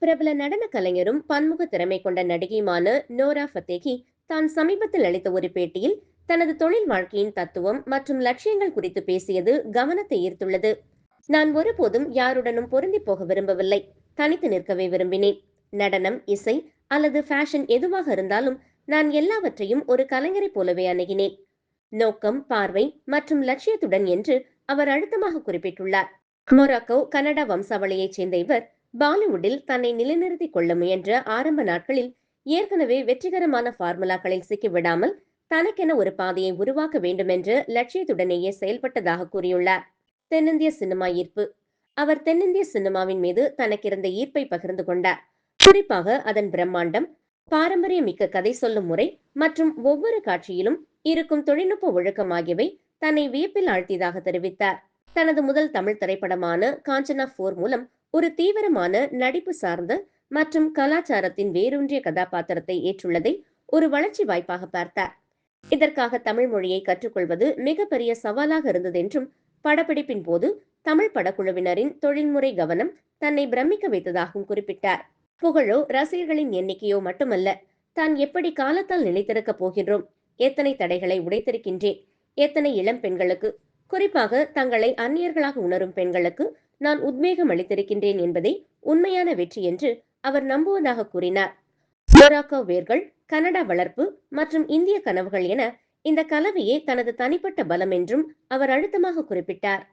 பிரபல நடன கலைஞரும் பன்முக திறமை கொண்ட நடிகையுமான நோரா ஃபத்தேகி தான் சமீபத்தில் அளித்த ஒரு பேட்டியில் தனது தொழில் வாழ்க்கையின் தத்துவம் மற்றும் லட்சியங்கள் குறித்து பேசியது கவனத்தை ஈர்த்துள்ளது. நான் ஒருபோதும் யாருடனும் பொருந்தி போக விரும்பவில்லை. தனித்து நிற்கவே விரும்பினேன். நடனம், இசை அல்லது ஃபேஷன் எதுவாக இருந்தாலும் நான் எல்லாவற்றையும் ஒரு கலைஞரைப் போலவே அணுகினேன். நோக்கம், பார்வை மற்றும் லட்சியத்துடன் என்று அவர் அழுத்தமாக குறிப்பிட்டுள்ளார். மொராக்கோ, கனடா வம்சாவளியைச் சேர்ந்த இவர் பாலிவுட்டில் தன்னை நிலைநிறுத்திக் கொள்ள முயன்ற ஆரம்ப நாட்களில் ஏற்கனவே வெற்றிகரமான ஃபார்முலாக்களில் சிக்கிவிடாமல் தனக்கென ஒரு பாதையை உருவாக்க வேண்டுமென்ற லட்சியத்துடனேயே செயல்பட்டதாக கூறியுள்ளார். தென்னிந்திய சினிமா ஈர்ப்பு. அவர் தென்னிந்திய சினிமாவின் மீது தனக்கிருந்த ஈர்ப்பை பகிர்ந்து கொண்டார். குறிப்பாக அதன் பிரம்மாண்டம், பாரம்பரியமிக்க கதை சொல்லும் முறை மற்றும் ஒவ்வொரு காட்சியிலும் இருக்கும் தொழில்நுட்ப ஒழுக்கம் ஆகியவை தன்னை வியப்பில் ஆழ்த்தியதாக தெரிவித்தார். தனது முதல் தமிழ் திரைப்படமான காஞ்சனா 4 மூலம் ஒரு தீவிரமான நடிப்பு சார்ந்த மற்றும் கலாச்சாரத்தின் வேரூன்றிய கதாபாத்திரத்தை ஏற்றுள்ளதை ஒரு வளர்ச்சி வாய்ப்பாக பார்த்தார். இதற்காக தமிழ் மொழியை கற்றுக்கொள்வது மிகப்பெரிய சவாலாக இருந்தது என்றும், படப்பிடிப்பின் போது தமிழ் படக்குழுவினரின் தொழில்முறை கவனம் தன்னை பிரமிக்க வைத்ததாகவும் குறிப்பிட்டார். புகழோ ரசிகர்களின் எண்ணிக்கையோ மட்டுமல்ல, தான் எப்படி காலத்தால் நிலைத்திருக்கப் போகின்றோம், எத்தனை தடைகளை உடைத்திருக்கின்றேன், எத்தனை இளம் பெண்களுக்கு, குறிப்பாக தங்களை அந்நியர்களாக உணரும் பெண்களுக்கு நான் உத்வேகம் அளித்திருக்கின்றேன் என்பதே உண்மையான வெற்றி என்று அவர் நம்புவதாக கூறினார். மொராக்கோ வேர்கள், கனடா வளர்ப்பு மற்றும் இந்திய கனவுகள் என இந்த கலவையே தனது தனிப்பட்ட பலம் என்றும் அவர் அழுத்தமாக குறிப்பிட்டார்.